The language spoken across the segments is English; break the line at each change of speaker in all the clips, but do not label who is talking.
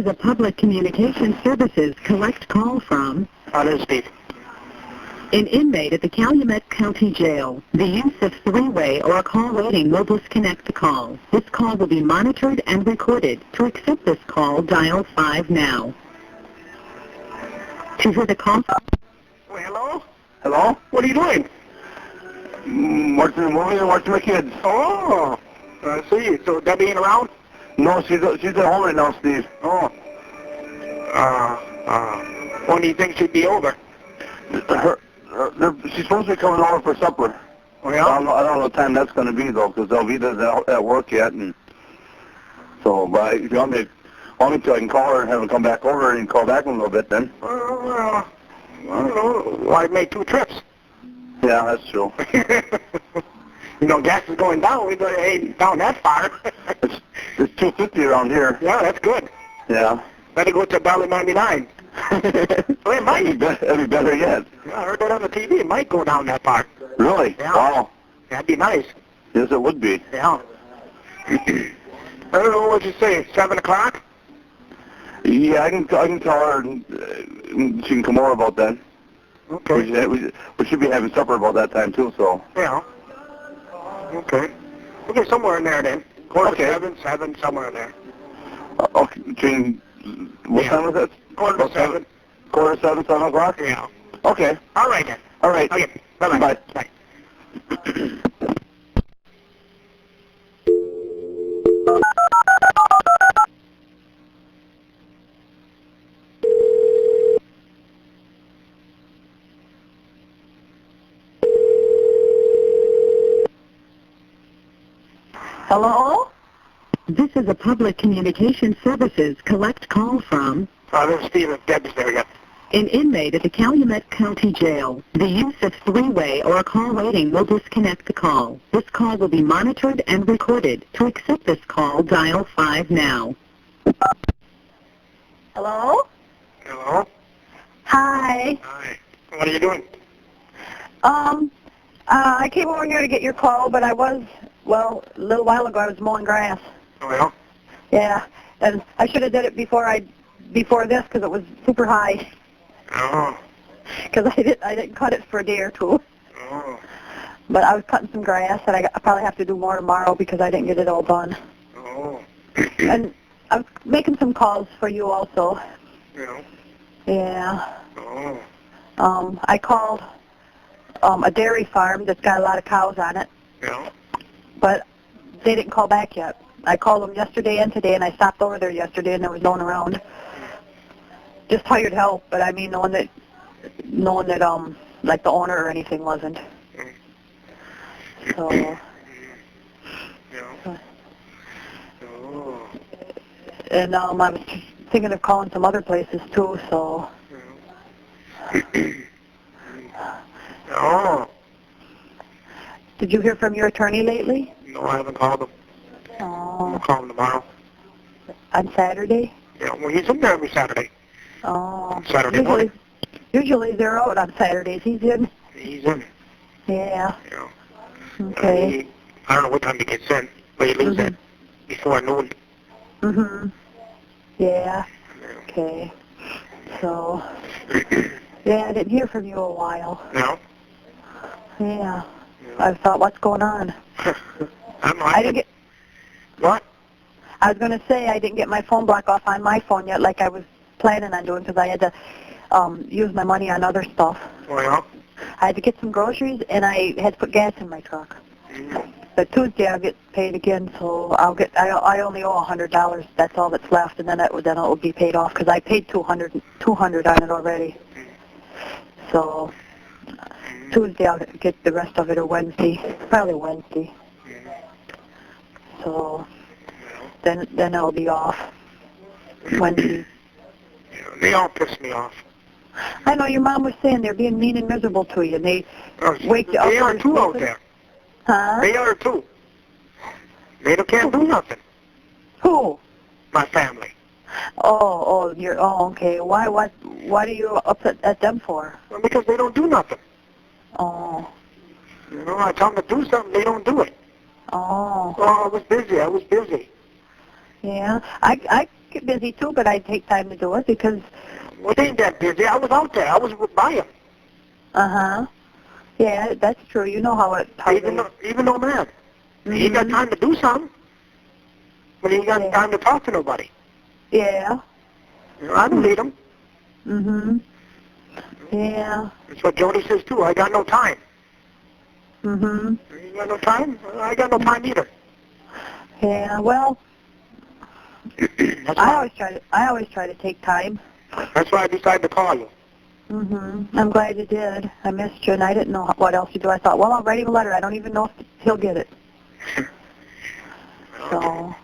a public communication services collect call from
This is Steve.
an inmate at the Calumet County Jail. The use of three-way or call waiting will disconnect the call. This call will be monitored and recorded. To accept this call, dial 5 now. To hear the call...
Well, hello?
Hello?
What are you doing?
Watching the movie and watching my kids.
Oh, I see. So Debbie ain't around?
No, she's at home right now, Steve.
Oh. When do you think she'd be over?
She's supposed to be coming over for supper.
Oh, yeah?
I don't know what time that's going to be, though, because Elvita's at work yet. And so, but if you want me to, I can call her and have her come back over and call back in a little bit then.
I don't know. Well, I made 2 trips.
Yeah, that's true.
You know, gas is going down. We ain't down that far.
It's $2.50 around here.
Yeah, that's good.
Yeah.
Better go to $1.99. Well, it might.
That'd be better yet.
Yeah, I heard that on the TV. It might go down that far.
Really?
Yeah.
Wow.
That'd be nice.
Yes, it would be.
Yeah. I don't know what you say. 7 o'clock?
Yeah, I can tell her and she can come over about that.
Okay.
We should be having supper about that time too, so.
Yeah. Okay. Okay, somewhere in there then. Quarter
Okay.
to 7, somewhere in there.
Okay, what
Yeah.
time was it?
Quarter to 7.
Quarter to 7, 7 o'clock?
Yeah.
Okay.
All right then.
All right.
Okay. Bye-bye.
Bye.
Bye.
Hello? This is a public communication services collect call from
This is Steve. Deb's there yet.
an inmate at the Calumet County Jail. The use of three-way or call waiting will disconnect the call. This call will be monitored and recorded. To accept this call, dial 5 now.
Hello?
Hello?
Hi.
Hi. What are you doing?
I came over here to get your call, but a little while ago I was mowing grass.
Oh, yeah?
Yeah, and I should have did it before this because it was super high.
Oh.
Because I didn't cut it for a day or two.
Oh.
But I was cutting some grass, and I probably have to do more tomorrow because I didn't get it all done.
Oh.
And I was making some calls for you also.
Yeah.
Yeah.
Oh.
I called a dairy farm that's got a lot of cows on it,
Yeah.
but they didn't call back yet. I called them yesterday and today, and I stopped over there yesterday, and there was no one around. Just hired help, but I mean, no one that, like the owner or anything wasn't. So,
Yeah. Oh.
and I was thinking of calling some other places too, so.
Oh.
Did you hear from your attorney lately?
No, I haven't called him. I'll
Oh,
call him tomorrow.
on Saturday?
Yeah, well, he's in there every Saturday.
Oh.
Saturday morning.
Usually they're out on Saturdays. He's in?
He's in.
Yeah.
Yeah.
Okay.
I don't know what time he gets in, but he leaves at before noon.
Mhm. Yeah. Okay. So, yeah, I didn't hear from you a while.
No?
Yeah. I thought, what's going on? I didn't get.
What?
I was going to say I didn't get my phone block off on my phone yet, like I was planning on doing, because I had to use my money on other stuff.
Oh, yeah?
I had to get some groceries, and I had to put gas in my truck. But Tuesday I'll get paid again, so I only owe $100. That's all that's left, and then it will be paid off because I paid $200 on it already. So Tuesday I'll get the rest of it, or Wednesday, probably Wednesday. So then it'll be off Wednesday.
Yeah, they all piss me off.
I know your mom was saying they're being mean and miserable to you, and they wake you up.
They are too out there.
Huh?
They are too. They can't do nothing.
Who?
My family.
Okay. Why are you upset at them for?
Well, because they don't do nothing.
Oh.
You know, I tell them to do something, they don't do it.
Oh.
Oh, I was busy.
Yeah. I get busy too, but I take time to do it because...
Well, they ain't that busy. I was out there. I was by him.
Uh-huh. Yeah, that's true. You know how it...
Even though man, he got time to do something, but he ain't got time to talk to nobody.
Yeah.
You know, I don't need him.
Mm-hmm. Yeah.
That's what Jody says, too. I got no time.
Mm-hmm.
You got no time? I got no time either.
Yeah, well, I always try to take time.
That's why I decided to call you.
Mm-hmm. I'm glad you did. I missed you, and I didn't know what else to do. I thought, well, I'll write him a letter. I don't even know if he'll get it. So,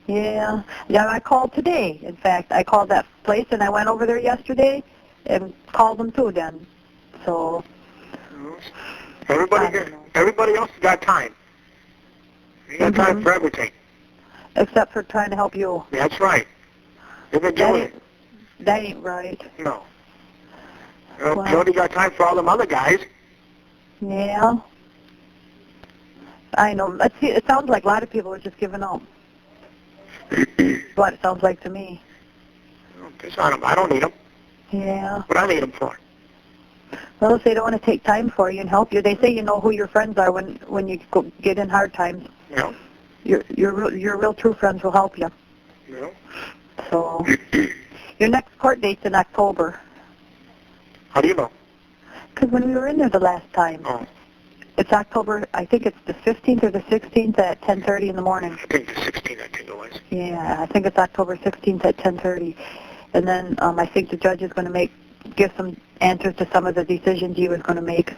yeah. Yeah, I called today. In fact, I called that place, and I went over there yesterday and called them too then. So,
Everybody else has got time. You got time for everything.
Except for trying to help you.
That's right. They've been doing it.
That ain't right.
No. Well, Jody got time for all them other guys.
Yeah. I know. It sounds like a lot of people are just giving up. What it sounds like to me.
Piss on them. I don't need them.
Yeah.
What I need them for?
Well, if they don't want to take time for you and help you, they say you know who your friends are when you get in hard times.
Yeah.
Your real true friends will help you.
Yeah.
So, your next court date's in October.
How do you know?
Because when we were in there the last time, it's October, I think it's the 15th or the 16th at 10:30 in the morning.
I think the 16th, I think it was.
Yeah, I think it's October 16th at 10:30. And then I think the judge is going to give some answers to some of the decisions he was going to make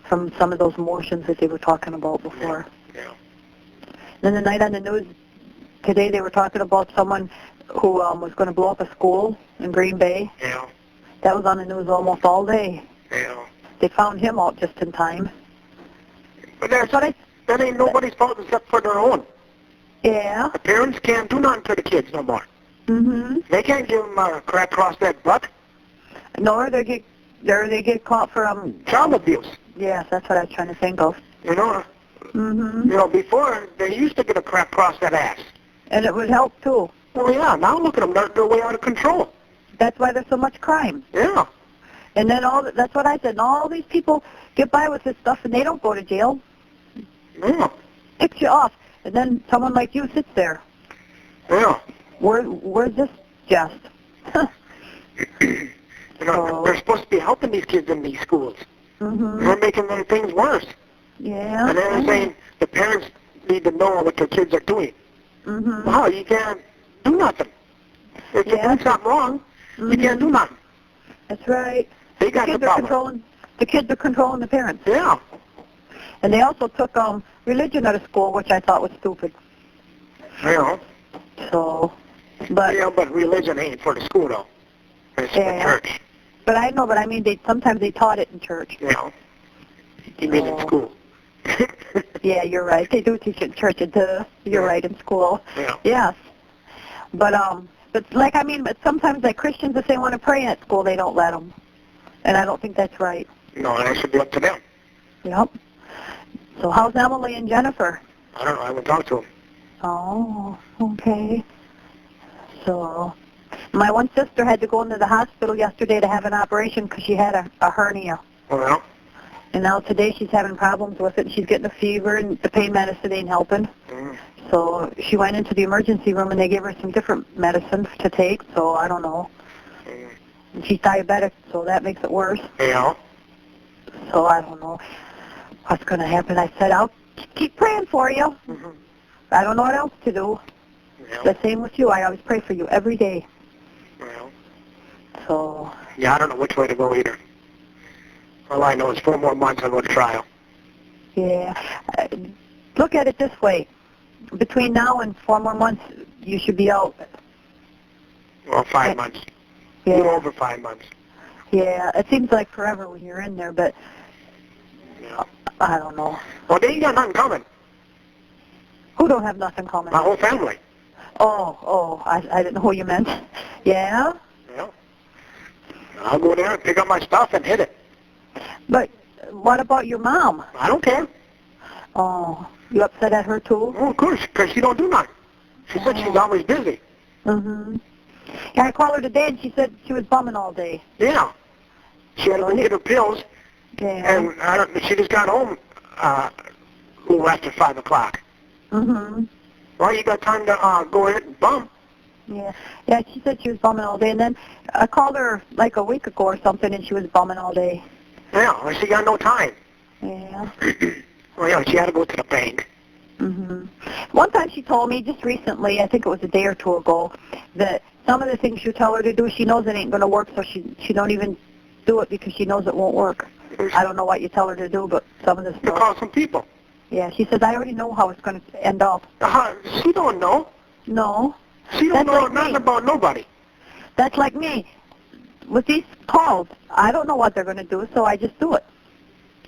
from some of those motions that they were talking about before.
Yeah.
Then the night on the news today, they were talking about someone who was going to blow up a school in Green Bay.
Yeah.
That was on the news almost all day.
Yeah.
They found him out just in time.
But that ain't nobody's fault except for their own.
Yeah.
The parents can't do nothing to the kids no more.
Mm-hmm.
They can't give them a crap across that butt.
No, they get caught for
child abuse.
Yes, that's what I was trying to think of.
You know.
Mm-hmm.
You know, before they used to get a crap across that ass.
And it would help too.
Well, yeah. Now look at them; they're way out of control.
That's why there's so much crime.
Yeah.
And then that's what I said. And all these people get by with this stuff, and they don't go to jail.
Yeah.
Ticks you off, and then someone like you sits there.
Yeah.
Where's this just?
You know, they're supposed to be helping these kids in these schools.
Mm-hmm.
They're making their things worse.
Yeah.
And they're saying the parents need to know what their kids are doing.
Mm-hmm.
Wow, you can't do nothing. If you do something wrong, you can't do nothing.
That's right.
They got the power.
The kids are controlling the parents.
Yeah.
And they also took religion out of school, which I thought was stupid.
Yeah.
So, but...
Yeah, but religion ain't for the school, though. It's for church.
But I know, but I mean, sometimes they taught it in church.
Yeah. You mean in school.
Yeah, you're right. They do teach it in church. You're right, in school.
Yeah.
Yes. But but sometimes like Christians, if they want to pray at school, they don't let them. And I don't think that's right.
No, that should be up to them.
Yep. So how's Emily and Jennifer?
I don't know. I haven't talked to them.
Oh, okay. So, my one sister had to go into the hospital yesterday to have an operation because she had a hernia.
Well.
And now today she's having problems with it. She's getting a fever, and the pain medicine ain't helping.
Mm.
So she went into the emergency room, and they gave her some different medicines to take. So I don't know. And she's diabetic, so that makes it worse.
Yeah.
So I don't know what's going to happen. I said, I'll keep praying for you.
Mm-hmm.
I don't know what else to do.
Yeah.
The same with you. I always pray for you every day.
Well.
So.
Yeah, I don't know which way to go either. All I know is 4 more months I'll go to trial.
Yeah. Look at it this way. Between now and 4 more months, you should be out.
Well, 5 months.
Yeah.
A little over 5 months.
Yeah, it seems like forever when you're in there, but I don't know.
Well, they ain't got nothing coming.
Who don't have nothing coming?
My whole family.
Oh, I didn't know who you meant. Yeah?
Yeah. I'll go there and pick up my stuff and hit it.
But what about your mom?
I don't care.
Oh, you upset at her too?
Oh, of course, because she don't do nothing. She said she's always busy.
Mm-hmm. Yeah, I called her today, and she said she was bumming all day.
Yeah. She had to go get her pills,
Yeah.
and she just got home after 5 o'clock.
Mm-hmm.
Well, you got time to go ahead and bum.
Yeah. Yeah, she said she was bumming all day, and then I called her like a week ago or something, and she was bumming all day.
Yeah, well, she got no time.
Yeah.
Well, yeah, she had to go to the bank.
Mm-hmm. One time she told me, just recently, I think it was a day or two ago, that some of the things you tell her to do, she knows it ain't going to work, so she don't even do it because she knows it won't work. I don't know what you tell her to do, but some of this
To
stuff.
call some people.
Yeah, she says, I already know how it's going to end up.
She don't know.
No.
She don't
That's
know
like
nothing
me.
about nobody.
That's like me. With these calls, I don't know what they're going to do, so I just do it.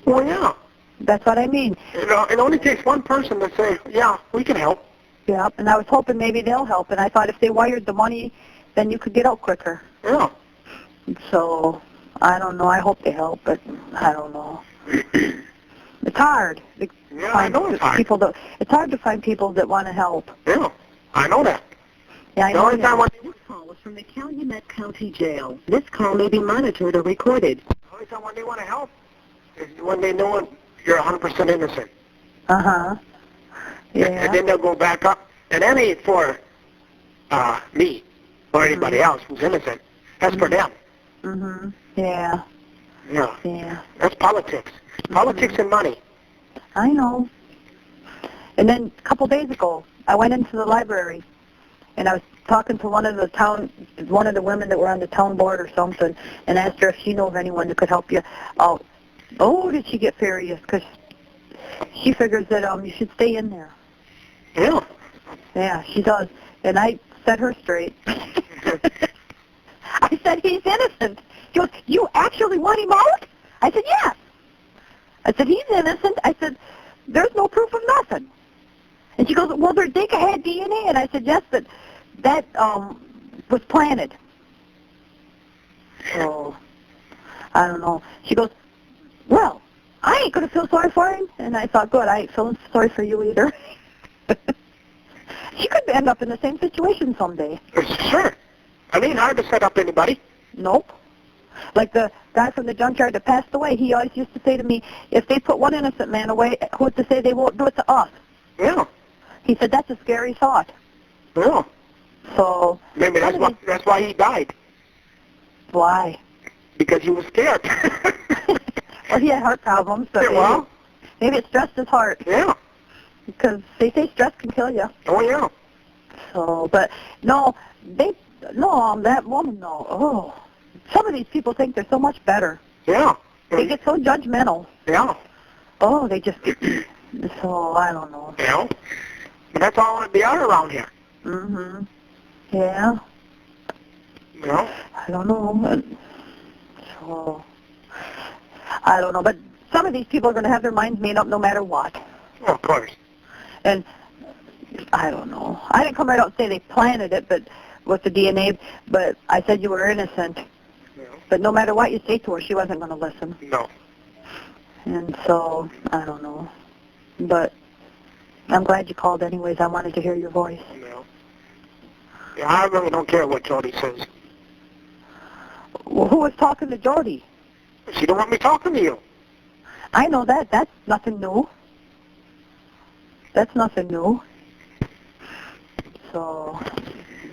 Well, yeah.
That's what I mean.
It only takes one person to say, yeah, we can help.
Yeah, and I was hoping maybe they'll help, and I thought if they wired the money, then you could get out quicker.
Yeah.
So, I don't know. I hope they help, but I don't know. It's hard.
Yeah, I know it's hard.
It's hard to find people that want to help.
Yeah, I know that.
Yeah, I
The
know
only time
that.
This call is from the Calumet County Jail. This call may be monitored or recorded.
The only time when they want to help is when they know you're 100% innocent.
Uh-huh. Yeah.
And then they'll go back up. And that ain't for me or anybody else who's innocent. That's for them.
Mm-hmm. Yeah.
Yeah.
Yeah.
That's politics. Politics and money.
I know. And then a couple days ago, I went into the library, and I was talking to one of the women that were on the town board or something, and asked her if she knew of anyone that could help you. Oh, did she get furious? Because she figures that you should stay in there.
Yeah.
Yeah, she does. And I set her straight. I said, he's innocent. She goes, you actually want him out? I said, yes. I said, he's innocent. I said, there's no proof of nothing. And she goes, well, their Dika had DNA. And I said, yes, but that was planted. So, I don't know. She goes, well, I ain't going to feel sorry for him. And I thought, good, I ain't feeling sorry for you either. She could end up in the same situation someday.
Sure. I mean, hard to set up anybody.
Nope. Like the guy from the junkyard that passed away, he always used to say to me, if they put one innocent man away, who's to say they won't do it to us?
Yeah.
He said, that's a scary thought.
Yeah.
So...
Maybe that's why he died.
Why?
Because he was scared.
Well, he had heart problems, but maybe it stressed his heart.
Yeah.
Because they say stress can kill you.
Oh, yeah.
So, but, no, that woman, no. Oh, some of these people think they're so much better.
Yeah.
They get so judgmental.
Yeah.
Oh, they just get... So, I don't know.
Yeah. But that's all they are around here.
Mm-hmm. Yeah.
Yeah.
I don't know. So, I don't know. But some of these people are going to have their minds made up no matter what.
Oh, of course.
And I don't know. I didn't come right out and say they planted it, but with the DNA, but I said you were innocent.
Yeah.
But no matter what you say to her, she wasn't going to listen.
No.
And so, I don't know. But I'm glad you called anyways. I wanted to hear your voice.
No. Yeah, I really don't care what Jody says.
Well, who was talking to Jody?
She don't want me talking to you.
I know that. That's nothing new. That's nothing new. So...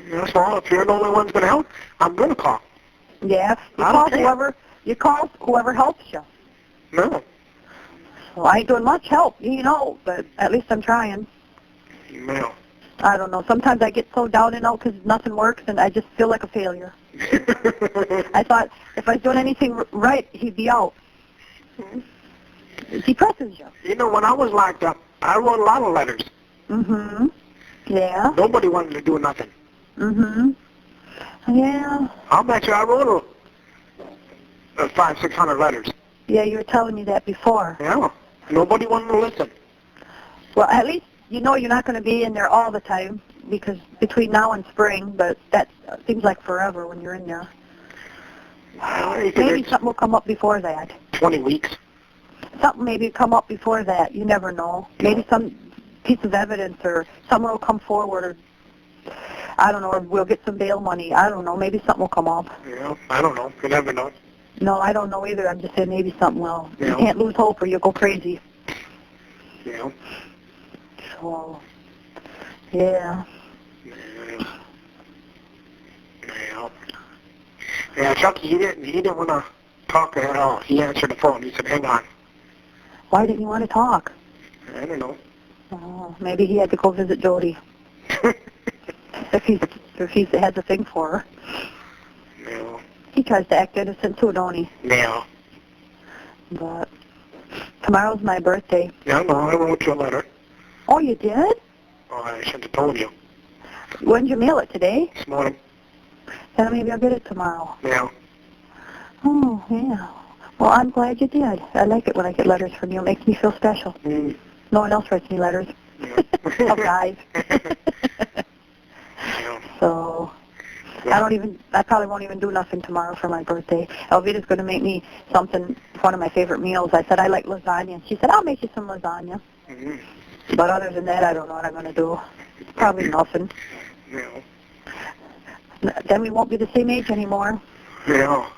Yeah, so if you're the only one's going to help, I'm going to call.
Yeah, you call whoever helps you.
No.
So I ain't doing much help, but at least I'm trying.
No.
I don't know. Sometimes I get so down and out because nothing works, and I just feel like a failure. I thought if I was doing anything right, he'd be out. It depresses you.
You know, when I was locked up, I wrote a lot of letters.
Mm-hmm. Yeah.
Nobody wanted to do nothing.
Mm-hmm. Yeah.
I'll bet you I wrote 500-600 letters.
Yeah, you were telling me that before.
Yeah. Nobody wanted to listen.
Well, at least you know you're not going to be in there all the time, because between now and spring, but that seems like forever when you're in there. Maybe something will come up before that.
20 weeks.
Something maybe come up before that. You never know. Maybe some piece of evidence or someone will come forward. Or I don't know, or we'll get some bail money. I don't know. Maybe something will come up.
Yeah, I don't know. You never know.
No, I don't know either. I'm just saying maybe something will.
Yeah.
You can't lose hope or you'll go crazy.
Yeah.
So, yeah.
Yeah, Chucky, he didn't want to talk at all. He answered the phone. He said, hang on.
Why didn't you want to talk?
I don't know.
Oh, maybe he had to go visit Jody. if he has a thing for her.
No.
He tries to act innocent too, don't he?
No.
But tomorrow's my birthday.
Yeah, no, I wrote you a letter.
Oh, you did?
Oh, I should have told you.
When did you mail it? Today?
This morning.
Then maybe I'll get it tomorrow.
Yeah.
Oh, yeah. Well, I'm glad you did. I like it when I get letters from you. It makes me feel special.
Mm.
No one else writes me letters.
Yeah.
Oh, guys.
Yeah.
So,
Yeah.
I probably won't even do nothing tomorrow for my birthday. Elvita's going to make me something, one of my favorite meals. I said, I like lasagna. She said, I'll make you some lasagna.
Mm-hmm.
But other than that, I don't know what I'm going to do. Probably nothing.
Yeah.
Then we won't be the same age anymore.
Yeah.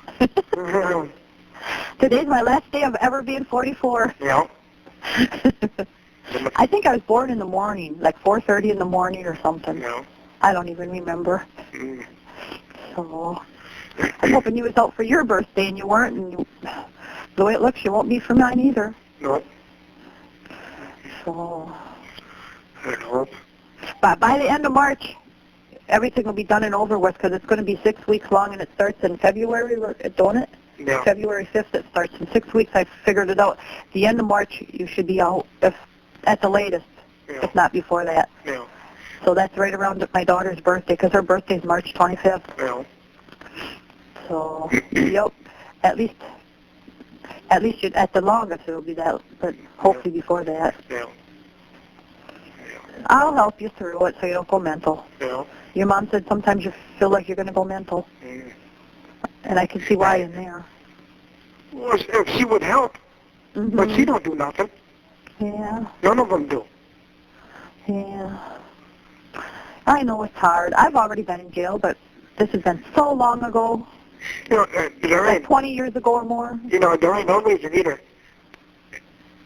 Today's my last day of ever being 44.
Yeah.
I think I was born in the morning, like 4:30 in the morning or something.
Yeah.
I don't even remember.
Mm.
So I'm hoping you was out for your birthday and you weren't. And the way it looks, you won't be for mine either.
No.
So,
I hope.
but by the end of March, everything will be done and over with because it's going to be 6 weeks long and it starts in February, don't it?
Yeah.
February 5th it starts. In 6 weeks I figured it out. The end of March you should be out, if at the latest,
Yeah.
if not before that.
Yeah.
So that's right around my daughter's birthday because her birthday's March 25th.
Yeah.
So, yep, at least at the longest it'll be that, but hopefully before that.
Yeah.
I'll help you through it so you don't go mental.
Yeah.
Your mom said sometimes you feel like you're going to go mental,
Mm.
and I can see why in there.
Well, if she would help,
Mm-hmm.
but she don't do nothing.
Yeah,
None of them do.
yeah. I know it's hard. I've already been in jail, but this has been so long ago,
You know, there
like
ain't,
20 years ago or more.
you know, there ain't no reason either.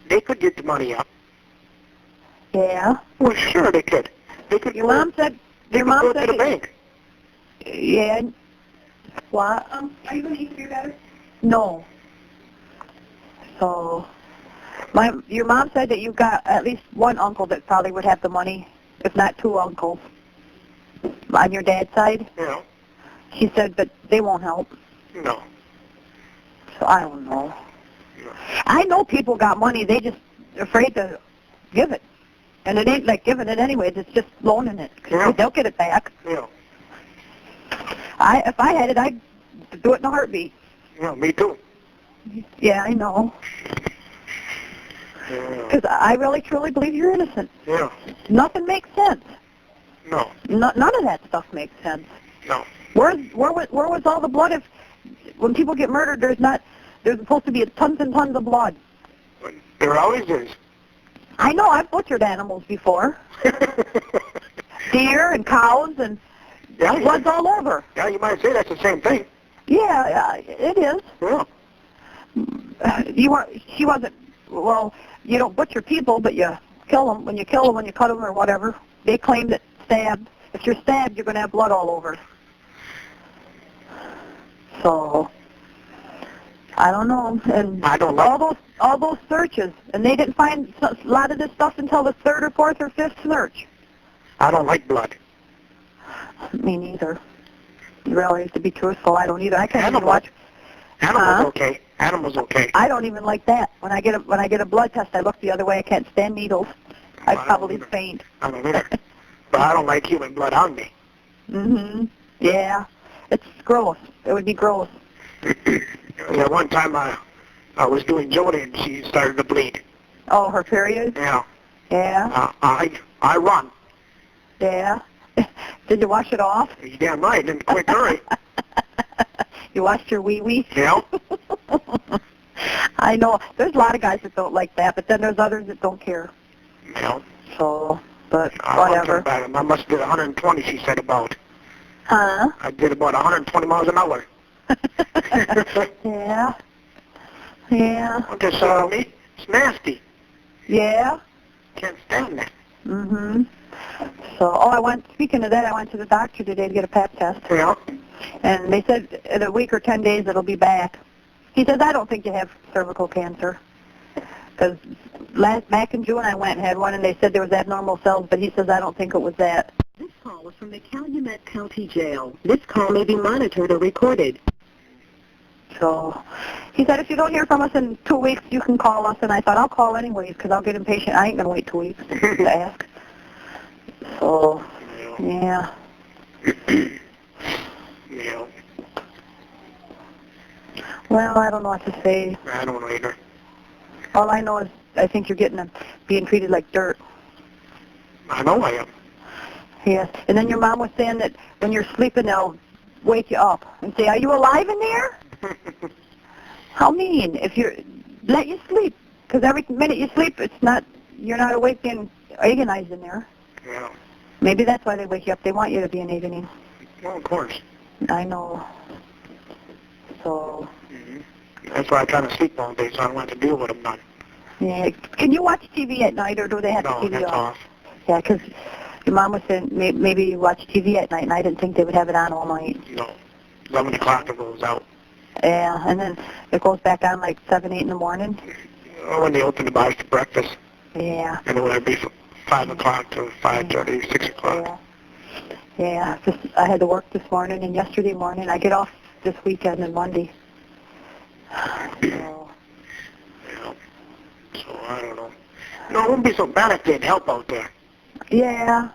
They could get the money up.
Yeah.
Well, sure they could. They could.
Your mom said.
They
Your
could
mom
go
said.
to the bank.
Yeah. What?
Are you going to eat your better?
No. So, your mom said that you got at least one uncle that probably would have the money, if not two uncles, on your dad's side.
You know.
She said, but they won't help.
No.
So I don't know.
No.
I know people got money. They just afraid to give it. And it ain't like giving it anyways. It's just loaning it. 'Cause
Yeah.
they'll get it back.
Yeah.
If I had it, I'd do it in a heartbeat.
Yeah. Me too.
Yeah, I know.
Yeah.
Because I really, truly believe you're innocent.
Yeah.
Nothing makes sense.
No.
None of that stuff makes sense.
No.
Where was all the blood? If when people get murdered, there's supposed to be tons and tons of blood.
There always is.
I know. I've butchered animals before, deer and cows, and
Yeah.
blood's all over.
Yeah. You might say that's the same thing.
Yeah, it is.
Yeah.
She wasn't. Well, you don't butcher people, but you kill them. When you kill them, when you cut them or whatever, they claim that stabbed. If you're stabbed, you're going to have blood all over. So, I don't know. And
I don't know.
all those searches, and they didn't find a lot of this stuff until the third or fourth or fifth search.
I don't like blood.
Me neither. Really, to be truthful, I don't either. I can't even
Animal.
watch.
Animals okay. Animals okay.
I don't even like that. When I get a blood test, I look the other way. I can't stand needles.
I
I'd
don't
probably
either.
faint.
I don't either. But I don't like human blood on me.
Yeah. It's gross. It would be gross.
Yeah, one time I was doing Jody and she started to bleed.
Oh, her period?
Yeah.
Yeah.
I run.
Yeah. Did you wash it off?
You damn right, in a quick hurry.
You washed your wee-wee?
Yeah.
I know. There's a lot of guys that don't like that, but then there's others that don't care.
Yeah.
So, but
I
whatever.
I must have did 120, she said about.
Huh?
I did about 120 miles an hour.
Yeah. Yeah.
What this me? It's nasty.
Yeah.
Can't stand that.
Mm-hmm. So, speaking of that, I went to the doctor today to get a pap test.
Yeah.
And they said in a week or 10 days it'll be back. He says, I don't think you have cervical cancer. Because back in June I went and had one, and they said there was abnormal cells, but he says, I don't think it was that.
This call was from the Calumet County Jail. This call may be monitored or recorded.
So he said, if you don't hear from us in 2 weeks, you can call us. And I thought, I'll call anyways because I'll get impatient. I ain't going to wait 2 weeks to ask. So, yeah.
Yeah.
Well, I don't know what to say.
I don't know either.
All I know is I think you're being treated like dirt.
I know I am.
Yes. And then your mom was saying that when you're sleeping, they'll wake you up and say, are you alive in there? How mean? If let you sleep. Because every minute you sleep, you're not awake and agonized in there.
Yeah.
Maybe that's why they wake you up. They want you to be in agony.
Well, of course.
I know. So.
Mm-hmm. That's why I try to sleep all day, so I don't have to deal with them none.
Yeah. Can you watch TV at night, or do they have the TV
No, that's off.
Yeah, because your mom was saying maybe you watch TV at night, and I didn't think they would have it on all night.
No. 11 o'clock it goes out.
Yeah, and then it goes back on like 7, 8 in the morning.
Oh, when they open the bars to breakfast.
Yeah.
And it would be from 5 o'clock to 5:30, 6 o'clock.
Yeah. I had to work this morning and yesterday morning. I get off this weekend and Monday. So.
Yeah. So I don't know. No, it wouldn't be so bad if they'd help out there.
Yeah.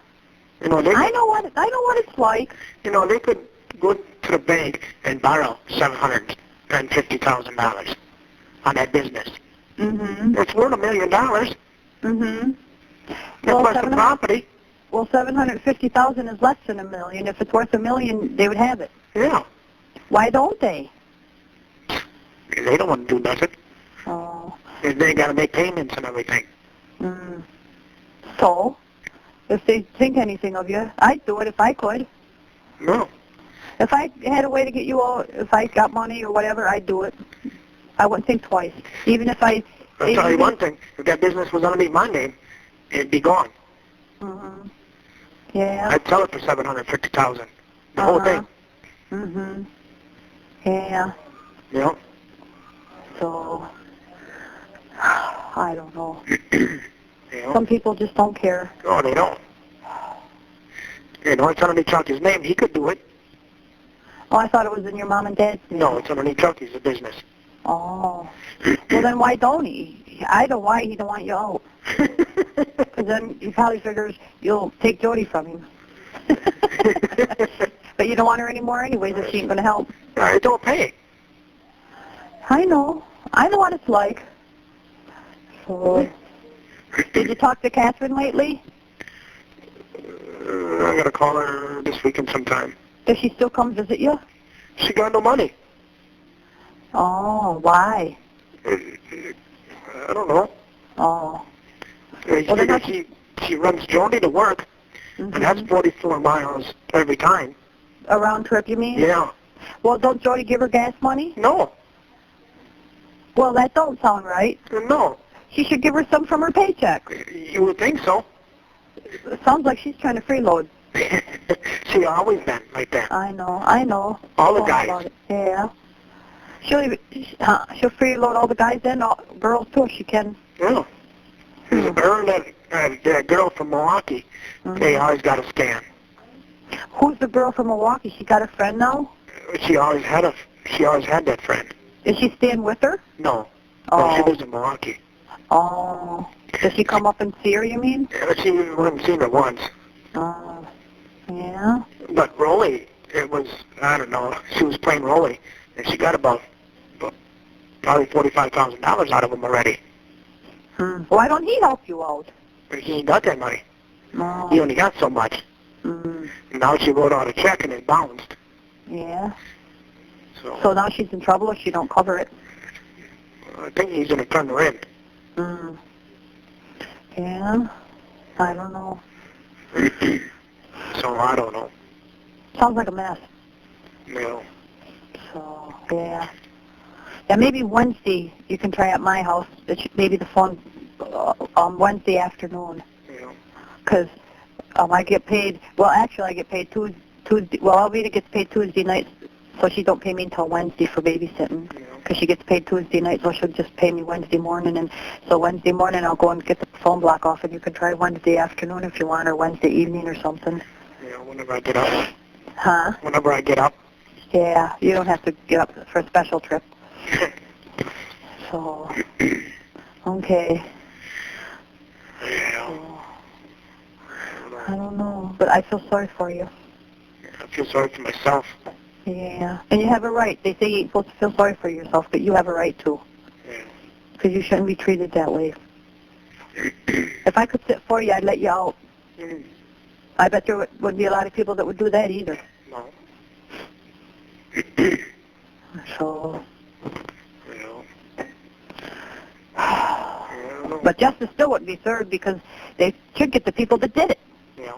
You know,
I know what it's like.
You know, they could go to the bank and borrow $750,000 on that business.
Mhm.
It's worth $1 million.
Mhm.
Plus the property.
Well, 750,000 is less than $1 million. If it's worth $1 million, they would have it.
Yeah.
Why don't they?
They don't want to do nothing.
Oh.
They got to make payments and everything.
Mm. So, if they think anything of you, I'd do it if I could.
No.
If I had a way to get you all, if I got money or whatever, I'd do it. I wouldn't think twice. Even if
I'll tell you one thing. If that business was underneath my name, it'd be gone.
Mhm. Yeah.
I'd sell it for $750,000. The whole thing.
Mhm. Yeah.
You know?
So, I don't know.
You know?
Some people just don't care.
No, they don't. You know, it's underneath Chucky's name. He could do it.
Oh, I thought it was in your mom and dad's name.
No, it's underneath Chucky's, the business.
Oh. Well, then why don't he? I know why he don't want you out. Because then he probably figures you'll take Jody from him. But you don't want her anymore anyways if she ain't going to help.
I don't pay.
I know. I know what it's like. So, did you talk to Catherine lately?
I got to call her this weekend sometime.
Does she still come visit you?
She got no money.
Oh, why?
I don't know.
Oh.
Well, she runs Jody to work, and that's 44 miles every time.
A round trip, you mean?
Yeah.
Well, don't Jody give her gas money?
No.
Well, that don't sound right.
No.
She should give her some from her paycheck.
You would think so.
It sounds like she's trying to freeload.
She always been like that.
I know.
All the
All
guys.
about it. Yeah. She'll freeload all the guys and all girls too if she can.
Yeah. Her and that girl from Milwaukee, they always got a scan.
Who's the girl from Milwaukee? She got a friend now?
She always had that friend.
Is she staying with her?
No.
Oh.
No, she lives in Milwaukee.
Oh. Does she come up and see her, you mean?
She wouldn't seen her once.
Oh. Yeah.
But Rolly, I don't know, she was playing Rolly, and she got about probably $45,000 out of him already.
Why don't he help you out?
But he ain't got that money.
No.
He only got so much.
Mm.
And now she wrote out a check and it bounced.
Yeah.
So
now she's in trouble if she don't cover it.
I think he's going to turn her in.
Yeah. I don't know.
So I don't know.
Sounds like a mess.
Yeah.
So, yeah. Yeah, maybe Wednesday you can try at my house. Maybe the phone on Wednesday afternoon.
Yeah.
Because I get paid, well, actually I get paid Tuesday, well, Alvita gets paid Tuesday nights, so she don't pay me until Wednesday for babysitting. Because she gets paid Tuesday night, so she'll just pay me Wednesday morning. And so Wednesday morning I'll go and get the phone block off, and you can try Wednesday afternoon if you want, or Wednesday evening or something.
Yeah, whenever I get up.
Huh?
Whenever I get up.
Yeah, you don't have to get up for a special trip. So, okay.
Yeah.
So, I don't know, but I feel sorry for you.
I feel sorry for myself.
Yeah, and you have a right. They say you ain't supposed to feel sorry for yourself, but you have a right to.
Yeah.
Because you shouldn't be treated that way. If I could sit for you, I'd let you out. I bet there wouldn't be a lot of people that would do that either.
No.
So,
Yeah.
but justice still wouldn't be served because they should get the people that did it.
Yeah.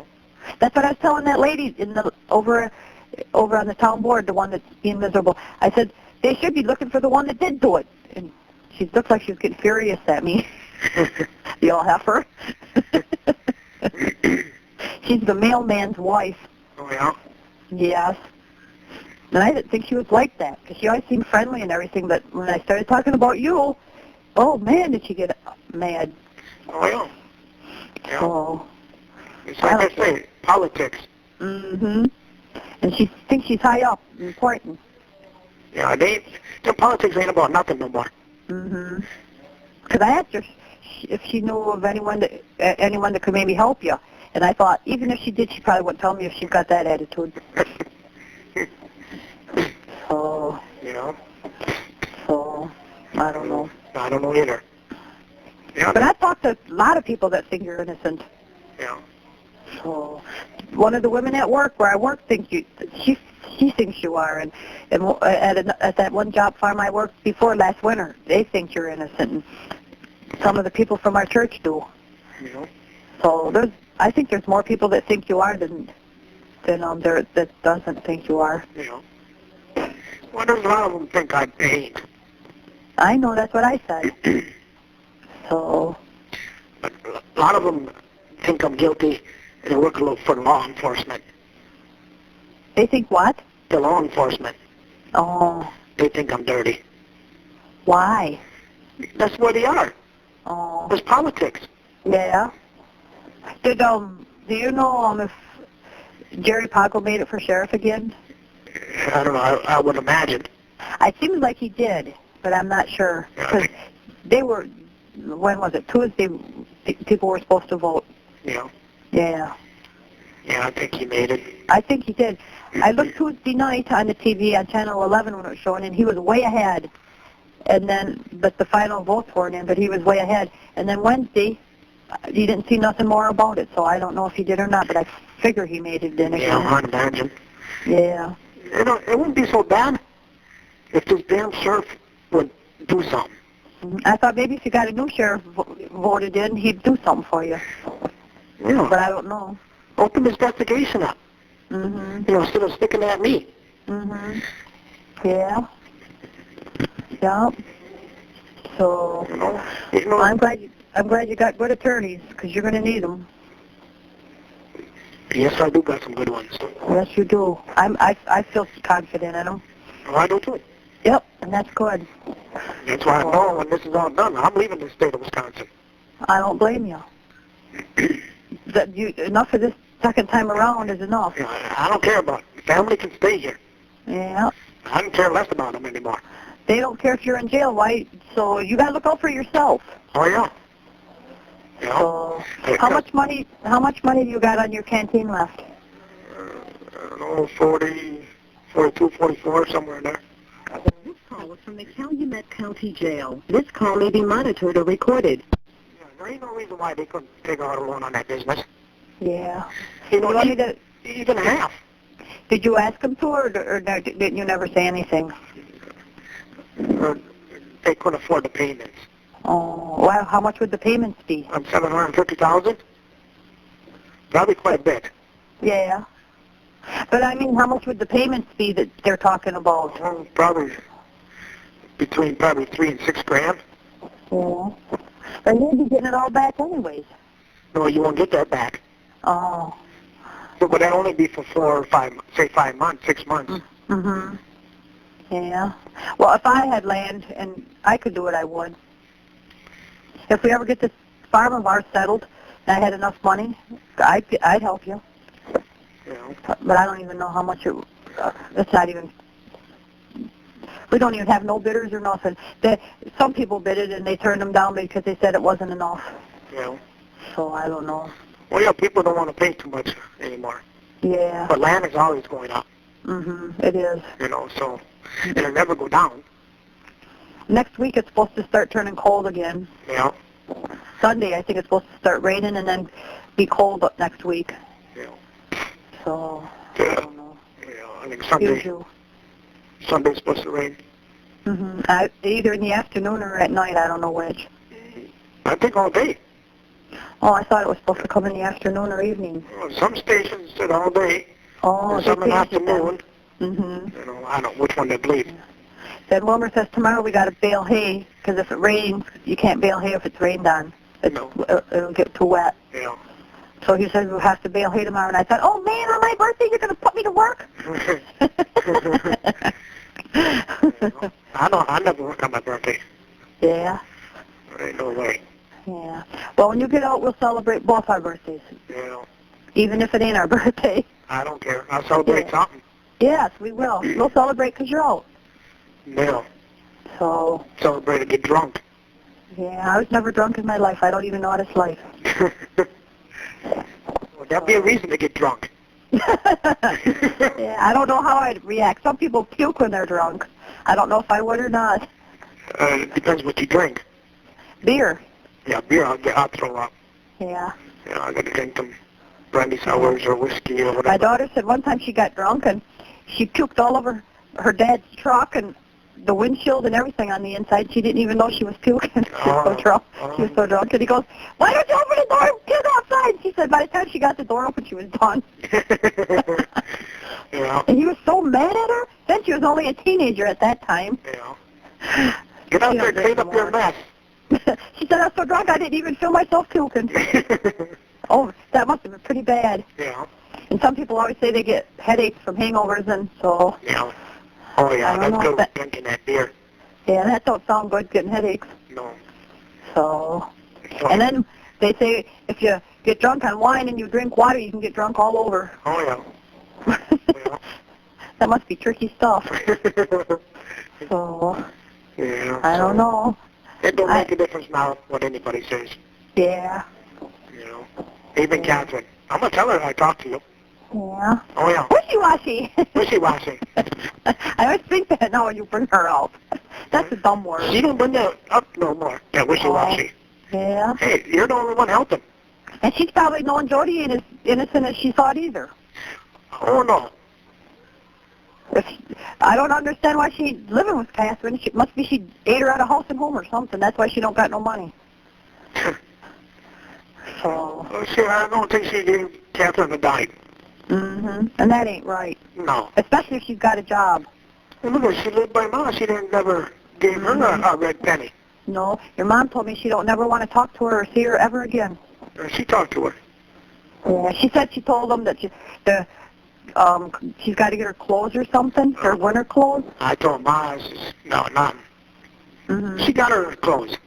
That's what I was telling that lady in the over on the town board, the one that's being miserable. I said they should be looking for the one that did do it. And she looks like she's getting furious at me. You all heifer. She's the mailman's wife.
Oh, yeah?
Yes. And I didn't think she was like that, because she always seemed friendly and everything, but when I started talking about you, oh, man, did she get mad.
Oh, yeah. Yeah.
So,
It's like I say, politics.
mm-hmm. And she thinks she's high up and important.
Yeah, their politics ain't about nothing no more.
Mm-hmm. Because I asked her if she knew of anyone that could maybe help you. And I thought, even if she did, she probably wouldn't tell me if she got that attitude. So,
Yeah.
So, I don't know.
I don't know either. Yeah.
But I've talked to a lot of people that think you're innocent.
Yeah.
So, one of the women at work where I work thinks she thinks you are, and at that one job farm I worked before last winter, they think you're innocent. And some of the people from our church do.
Yeah.
So I think there's more people that think you are than there that doesn't think you are.
Yeah. Well, there's a lot of them think I ain't.
I know, that's what I said. So.
But a lot of them think I'm guilty, and they work a little for law enforcement.
They think what?
The law enforcement.
Oh.
They think I'm dirty.
Why?
That's where they are.
Oh.
There's politics.
Yeah. Do you know if Jerry Poggle made it for sheriff again?
I don't know. I would imagine.
It seems like he did, but I'm not sure. Because they were, when was it? Tuesday, people were supposed to vote.
Yeah.
Yeah.
Yeah, I think he made it.
I think he did. I looked Tuesday night on the TV on Channel 11 when it was showing, and he was way ahead. And then, but the final votes weren't in, but he was way ahead. And then Wednesday, you didn't see nothing more about it, so I don't know if he did or not, but I figure he made it in again.
Yeah, I'd imagine.
Yeah.
You know, it wouldn't be so bad if this damn sheriff would do something.
I thought maybe if you got a new sheriff voted in, he'd do something for you.
Yeah.
But I don't know.
Open this investigation up.
Mm-hmm.
You know, instead of sticking at me.
Mm-hmm. Yeah. Yep. So,
You know,
I'm glad you got good attorneys, because you're going to need them.
Yes, I do got some good ones.
Yes, you do. I feel confident in them.
Oh, I do too.
Yep, and that's good.
That's why I know when this is all done, I'm leaving the state of Wisconsin.
I don't blame you. Enough of this second time around is enough.
You know, I don't care about it. Family can stay here.
Yeah.
I don't care less about them anymore.
They don't care if you're in jail, why? So you got to look out for yourself.
Oh, yeah. Yeah.
So, how much money do you got on your canteen left?
I don't know, 40, 42, 44, somewhere in there.
This call is from the Calumet County Jail. This call may be monitored or recorded.
Yeah, there ain't no reason why they couldn't take out a loan on that business.
Yeah.
You know,
want me to,
even half.
did you ask them to, or didn't you never say anything?
They couldn't afford the payments.
Oh, well, how much would the payments be?
$750,000? Probably quite a bit.
Yeah. But I mean, how much would the payments be that they're talking about?
Well, probably between probably $3 and $6 grand.
Yeah. But you'd be getting it all back anyways.
No, you won't get that back.
Oh.
But that'll only be for 4 or 5, say 5 months, 6 months.
Mm-hmm. Yeah. Well, if I had land and I could do it, I would. If we ever get this farm of ours settled and I had enough money, I'd help you.
You know.
But I don't even know how much it's not even. We don't even have no bidders or nothing. Some people bid it and they turned them down because they said it wasn't enough.
You know.
So I don't know.
Well, yeah, people don't want to pay too much anymore.
Yeah.
But land is always going up.
It is.
You know, so it'll never go down.
Next week it's supposed to start turning cold again.
Yeah.
Sunday I think it's supposed to start raining and then be cold up next week.
Yeah.
So
Yeah.
I don't know.
Yeah, I think Sunday's supposed to rain.
Either in the afternoon or at night. I don't know which.
I think all day.
Oh, I thought it was supposed to come in the afternoon or evening.
Well, some stations said all day.
Oh,
and some in the afternoon.
Mm-hmm.
You know, I don't know which one they believe.
Then Wilmer says tomorrow we got to bale hay because if it rains, you can't bale hay if it's rained on. It'll get too wet.
Yeah.
So he says we'll have to bale hay tomorrow. And I thought, oh man, on my birthday you're going to put me to work?
I never work on my birthday.
Yeah.
There ain't no way.
Yeah. Well, when you get out, we'll celebrate both our birthdays.
Yeah.
Even if it ain't our birthday.
I don't care. I'll celebrate something.
Yes, we will. We'll celebrate because you're out.
Yeah.
So.
Celebrate and get drunk.
Yeah, I was never drunk in my life. I don't even know what it's like.
Well, that'd be a reason to get drunk.
Yeah, I don't know how I'd react. Some people puke when they're drunk. I don't know if I would or not.
It depends what you drink.
Beer.
Yeah, beer, I'll throw up.
Yeah.
You know, I got to drink them brandy sours or whiskey or whatever.
My daughter said one time she got drunk and she puked all over her dad's truck and the windshield and everything on the inside. She didn't even know she was puking. She was so drunk. She was so drunk. And he goes, "Why don't you open the door and get outside?" She said by the time she got the door open, she was done.
Yeah.
And he was so mad at her. Then she was only a teenager at that time.
Yeah. Get out there and clean up your mess.
She said, I was so drunk I didn't even feel myself puking. Oh, that must have been pretty bad.
Yeah.
And some people always say they get headaches from hangovers, and so...
Yeah. Oh, yeah, that's good with drinking that beer.
Yeah, that don't sound good, getting headaches.
No.
So... And then they say if you get drunk on wine and you drink water, you can get drunk all over.
Oh, yeah. Yeah.
That must be tricky stuff. So...
Yeah.
I don't know.
It don't make a difference now what anybody says.
Yeah.
You know. Even Catherine. I'm going to tell her I talked to you.
Yeah.
Oh, yeah.
Wishy-washy.
Wishy-washy.
I always think that now when you bring her up. That's a dumb word.
She don't bring that up no more. Yeah, wishy-washy.
Yeah.
Hey, you're the only one helping.
And she's probably knowing Jody ain't as innocent as she thought either.
Oh, no.
I don't understand why she's living with Catherine. She must be she ate her out of house and home or something. That's why she don't got no money. So.
Well, see, I don't think she gave Catherine a dime.
And that ain't right.
No.
Especially if she's got a job.
Well, look, she lived by mom. She didn't never gave her a red penny.
No, your mom told me she don't never want to talk to her or see her ever again.
She talked to her.
Yeah, she said she told them that she's got to get her clothes or something, her winter clothes.
I told Ma, no, none. She got her clothes.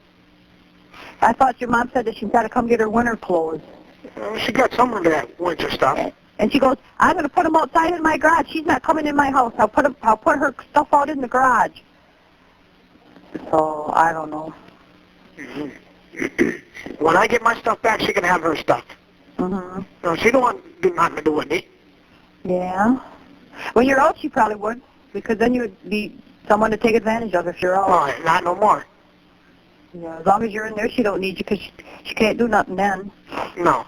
I thought your mom said that she's got to come get her winter clothes.
She got some of that winter stuff.
And she goes, I'm going to put them outside in my garage. She's not coming in my house. I'll put her stuff out in the garage. So, I don't know.
When I get my stuff back, she can have her stuff. No, she don't want to do nothing to do with me.
Yeah. When you're out, she probably would, because then you would be someone to take advantage of if you're out.
Oh, not no more.
Yeah, as long as you're in there, she don't need you, because she can't do nothing then.
No.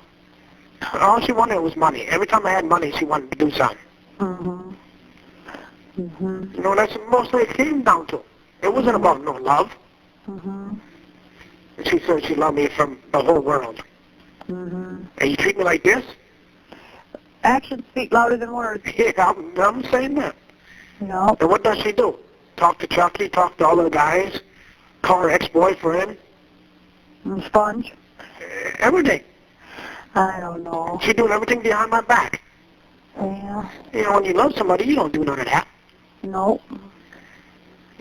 All she wanted was money. Every time I had money, she wanted to do something. You know, that's mostly it came down to. It wasn't about no love. She said she loved me from the whole world. And you treat me like this?
Actions speak louder than words.
Yeah, I'm saying that.
No.
And what does she do? Talk to Chucky, talk to all the guys, call her ex-boyfriend,
Sponge.
everything.
I don't know.
She doing everything behind my back.
Yeah.
You know, when you love somebody, you don't do none of that.
No.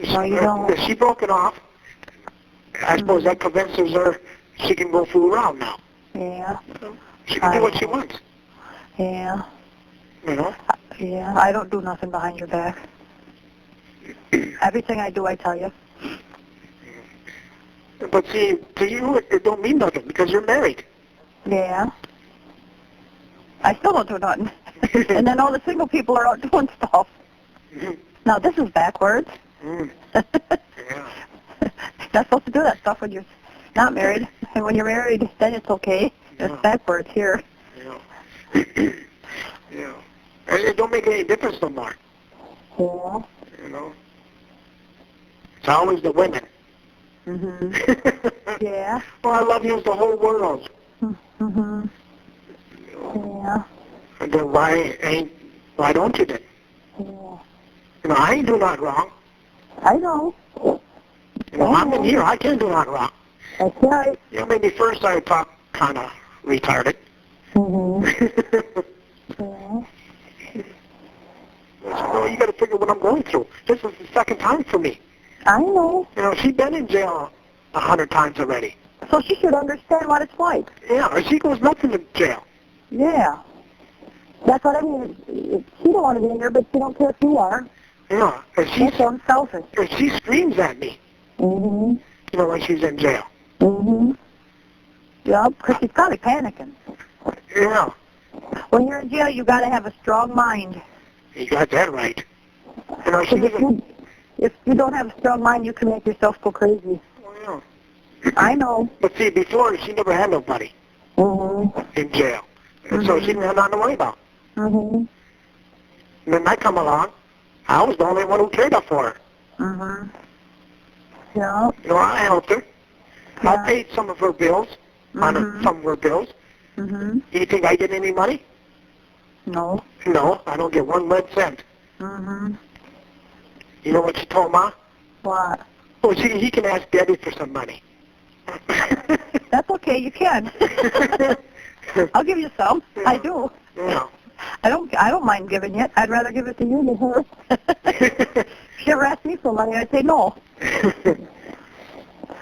No, you don't.
If she broke it off, I suppose that convinces her she can go fool around now.
Yeah.
She can do what she wants.
Yeah.
You know?
Yeah. I don't do nothing behind your back. Everything I do, I tell you.
But see, to you, it don't mean nothing because you're married.
Yeah. I still don't do nothing. And then all the single people are out doing stuff. Now, this is backwards.
Yeah.
You're not supposed to do that stuff when you're not married. And when you're married, then it's okay.
Yeah.
It's backwards here.
Yeah. Yeah. And it don't make any difference no more.
Yeah.
You know? It's always the women.
Yeah.
Well, I love you as the whole world.
Yeah.
And then why don't you then?
Yeah.
You know, I ain't do nothing wrong.
I know.
You know, I'm in here, I can't do nothing wrong.
That's right.
You know, maybe first I talk kind of retarded.
Yeah.
So you got to figure what I'm going through. This is the second time for me.
I know.
You know, she's been in jail 100 times already.
So she should understand what it's like.
Yeah, or she goes nothing to jail.
Yeah. That's what I mean. She don't want to be in there, but she don't care if you are.
Yeah, and
That's unselfish.
she screams at me. You know, when she's in jail.
Yeah, because she's probably panicking.
Yeah,
When you're in jail, you got to have a strong mind.
you got that right. You know, she
If you don't have a strong mind, you can make yourself go crazy.
Oh,
I know.
But see, before, she never had nobody in jail. And so she didn't have nothing to worry about. And then I come along, I was the only one who cared for her.
Yeah.
You know, I helped her.
Yeah.
I paid some of her bills, some of her bills. Do you think I get any money?
No.
No, I don't get one red cent. You know what she told Ma?
What?
Oh, he can ask Debbie for some money.
That's okay, you can. I'll give you some.
Yeah.
I do.
Yeah.
I don't mind giving it. I'd rather give it to you than her. If she ever asked me for money, I'd say no.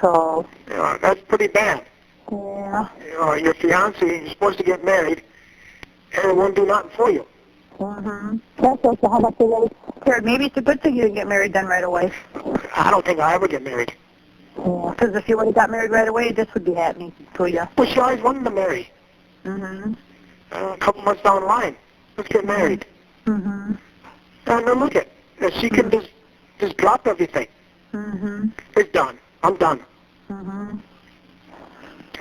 So.
Yeah, that's pretty bad.
Yeah.
You know, your fiancé, you're supposed to get married, and it won't do nothing for you.
That's also how much they really cared. Maybe it's a good thing you didn't get married then right away.
I don't think I'll ever get married.
Yeah. Because if you would have got married right away, this would be happening to you.
Well, she always wanted to marry. A couple months down the line, let's get married. And then look at, she can just drop everything. It's done. I'm done.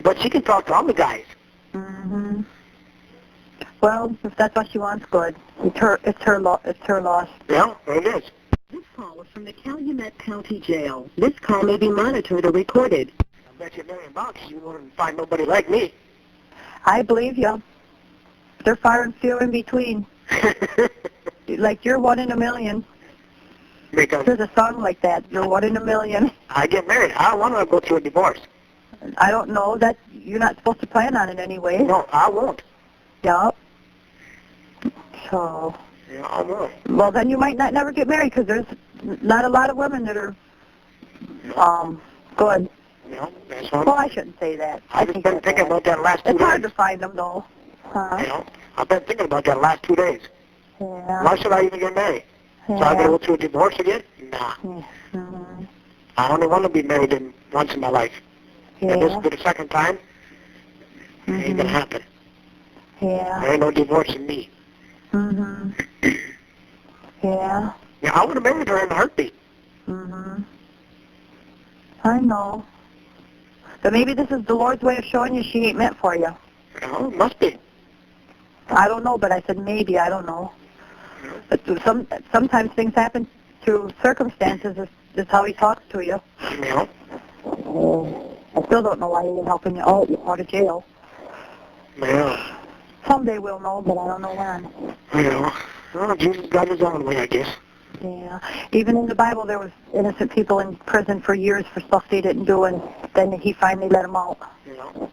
But she can talk to all the guys.
Well, if that's what she wants, good. It's her loss.
Yeah, it is.
This call is from the Calumet County Jail. This call may be monitored or recorded.
I bet you $1 million you wouldn't find nobody like me.
I believe you. They're far and few in between. Like you're 1 in a million.
Because
There's a song like that. You're 1 in a million.
I get married. I don't want to go through a divorce.
I don't know that you're not supposed to plan on it anyway.
No, I won't.
Yeah. So.
Yeah, I won't.
Well, then you might not never get married because there's not a lot of women that are good.
No, that's what.
Well, I shouldn't say that.
I've just been thinking about that last 2 days.
It's hard to find them though. Huh?
You know, I've been thinking about that last 2 days.
Yeah.
Why should I even get married? So I gotta go through a divorce again? Nah. I only want to be married once in my life. And this will be the second time. It ain't gonna happen.
Yeah.
There ain't no divorcing me.
Yeah.
Yeah, I would have married her in a heartbeat.
I know. But maybe this is the Lord's way of showing you she ain't meant for you.
Oh, it must be.
I don't know, but I said maybe. I don't know. But sometimes things happen through circumstances. Is how he talks to you.
Yeah.
I still don't know why he ain't helping you out of jail.
Yeah.
Someday we'll know, but I don't know when.
Yeah. Well, Jesus got his own way, I guess.
Yeah. Even in the Bible, there was innocent people in prison for years for stuff they didn't do, and then he finally let them out.
Yeah.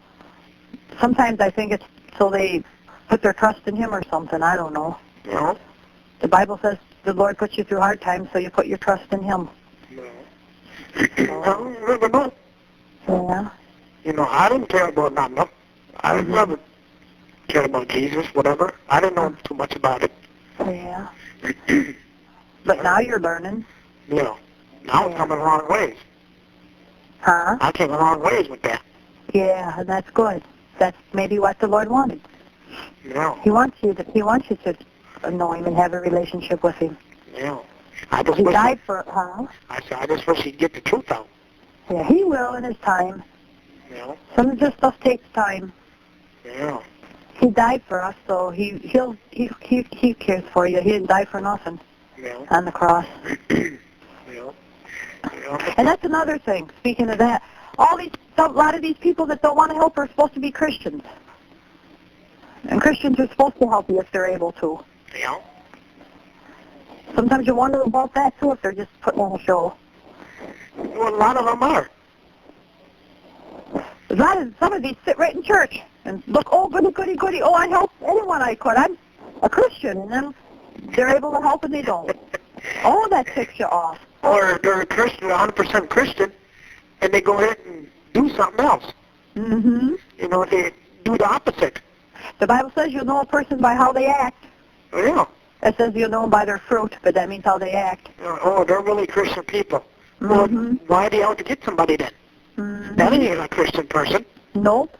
Sometimes I think it's so they put their trust in him or something. I don't know.
Yeah.
The Bible says the Lord puts you through hard times, so you put your trust in him.
Well, you never know.
Yeah.
You know, I didn't care about nothing. I never cared about Jesus, whatever. I didn't know too much about it.
Yeah. But now you're learning.
You know, now I'm coming a long ways.
Huh?
I came a long ways with that.
Yeah, and that's good. That's maybe what the Lord wanted.
Yeah.
He wants you to know him and have a relationship with him.
Yeah. I just
He
wish
died for, huh?
I said, I just wish he'd get the truth out.
Yeah, he will in his time.
Yeah.
Some of this stuff takes time.
Yeah.
He died for us, so he cares for you. He didn't die for nothing
Yeah.
on the cross.
Yeah. Yeah.
And that's another thing. Speaking of that, a lot of these people that don't want to help are supposed to be Christians. And Christians are supposed to help you if they're able to.
Yeah.
Sometimes you wonder about that too, if they're just putting on a show.
Well, a lot of them are.
Some of these sit right in church and look, oh, goody, goody. Oh, I helped anyone I could. I'm a Christian, and then they're able to help and they don't. Oh, that ticks you off.
Or they're a Christian, 100% Christian, and they go ahead and do something else.
Mm-hmm.
You know, they do the opposite.
The Bible says you'll know a person by how they act.
Oh, yeah.
It says you'll know them by their fruit, but that means how they act.
Oh, they're really Christian people.
Mm-hmm.
Well, why do you have to get somebody then?
Mm-hmm.
That ain't a Christian person.
Nope.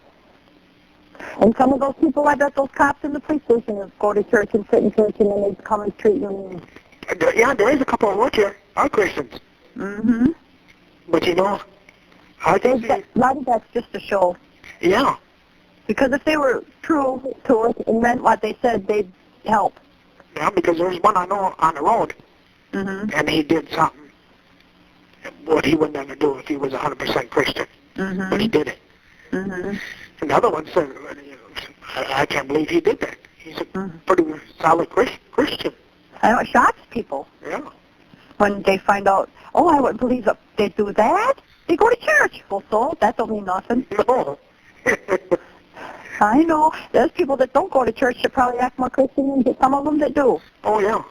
And some of those people, I bet those cops in the police station go to church and sit in church and then they come and treat you.
Yeah, there is a couple of work here are Christians.
Mm-hmm.
But you know, I think
A lot of that's just a show.
yeah.
Because if they were true to it and meant what they said, they'd help.
Yeah, because there's one I know on the road,
Mm-hmm.
and he did something what he would never do if he was 100% Christian.
Mm-hmm.
But he did it.
Mm-hmm.
And the other one said, I can't believe he did that. He's a pretty solid Christian.
I know it shocks people
Yeah.
when they find out, oh, I wouldn't believe they do that. They go to church. Well, so that don't mean nothing.
No.
I know. There's people that don't go to church that probably act more Christian than some of them that do.
Oh, yeah.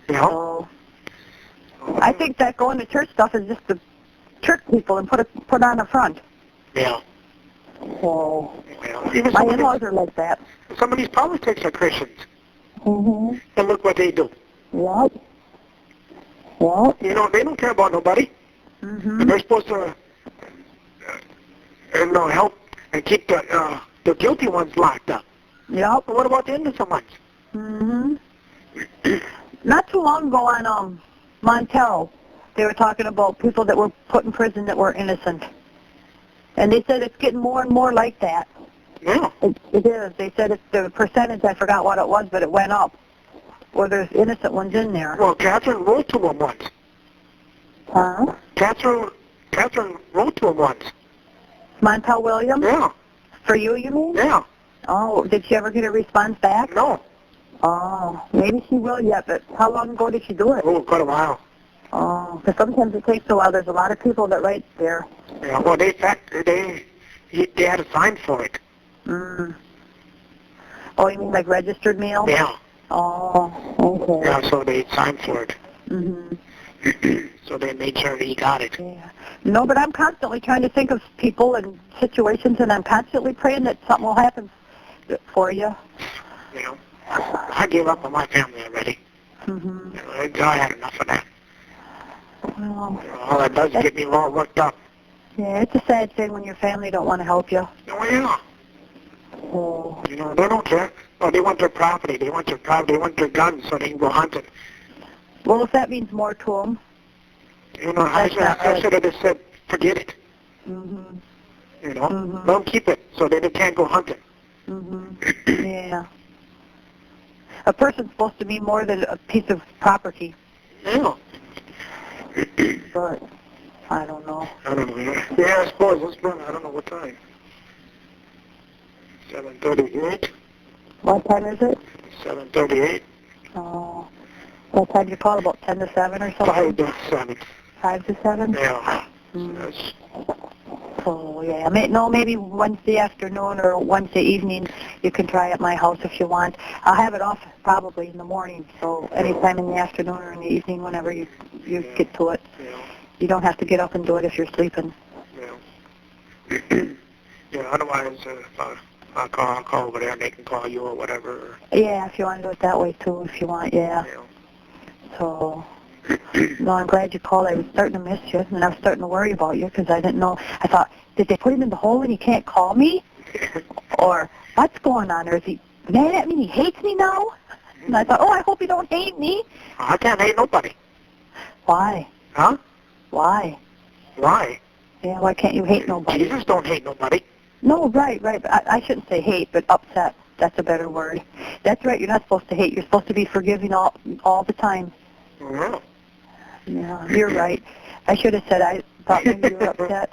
Yeah.
So I think that going to church stuff is just to trick people and put on a front.
Yeah.
So
Well, even
my
some
in-laws are like that.
of these politics are Christians.
Mm-hmm.
And look what they do.
Yep. Yep.
You know, they don't care about nobody.
Mm-hmm.
And they're supposed to help and keep the guilty ones locked up.
Yep.
But what about the innocent ones?
Mm-hmm. Not too long ago on Montel, they were talking about people that were put in prison that were innocent. And they said it's getting more and more like that.
Yeah.
It is. They said it's the percentage, I forgot what it was, but it went up. Where there's innocent ones in there.
Well, Catherine wrote to him once.
Huh?
Catherine wrote to him once.
Montel Williams?
Yeah.
For you mean?
Yeah.
Oh, did she ever get a response back?
No.
Oh, maybe she will yet, but how long ago did she do it?
Oh, quite a while.
Oh, because sometimes it takes a while. There's a lot of people that write there.
Yeah. Well, they had a sign for it.
Mm. Oh, you mean like registered mail?
Yeah.
Oh, okay.
Yeah. So they signed for it.
Mm-hmm.
So they made sure that he got it.
Yeah. No, but I'm constantly trying to think of people and situations, and I'm constantly praying that something will happen for you.
You know, I gave up on my family already.
Mm-hmm.
You know, I had enough of that.
Well,
You know, all that does is get me all worked up.
yeah, it's a sad thing when your family don't want to help you.
Oh, yeah.
Oh.
You know, they don't care. Oh, they want their property. They want their guns so they can go hunting.
Well, if that means more to them.
You know, I should have just said, forget it.
Mm-hmm.
You know,
Mm-hmm.
let them keep it so they can't go hunting.
Mm-hmm. Yeah. A person's supposed to be more than a piece of property.
Yeah.
But I don't know.
I don't know. Yeah, I suppose. Let's run. I don't know what time. 7:38.
What time is it?
7:38.
Oh. What time did you call? About 10 to 7 or something?
5 to 7.
5 to 7?
Yeah.
Mm.
Yes.
So, yeah. Maybe Wednesday afternoon or Wednesday evening you can try at my house if you want. I'll have it off probably in the morning, so anytime in the afternoon or in the evening, whenever you get to it.
Yeah.
You don't have to get up and do it if you're sleeping.
Yeah. Yeah, otherwise, I'll call over there and they can call you or whatever.
Yeah, if you want to do it that way too, if you want, yeah. So, no, I'm glad you called. I was starting to miss you, and I was starting to worry about you because I didn't know. I thought, did they put him in the hole and he can't call me? Or what's going on? Or is he mad at me and he hates me now? And I thought, oh, I hope he don't hate me.
I can't hate nobody.
Why?
Huh?
Why?
Why?
Yeah, why can't you hate nobody?
Jesus don't hate nobody.
No, right. But I shouldn't say hate, but upset. That's a better word. That's right. You're not supposed to hate. You're supposed to be forgiving all the time.
Yeah.
Yeah, you're right. I should have said I thought maybe you were upset.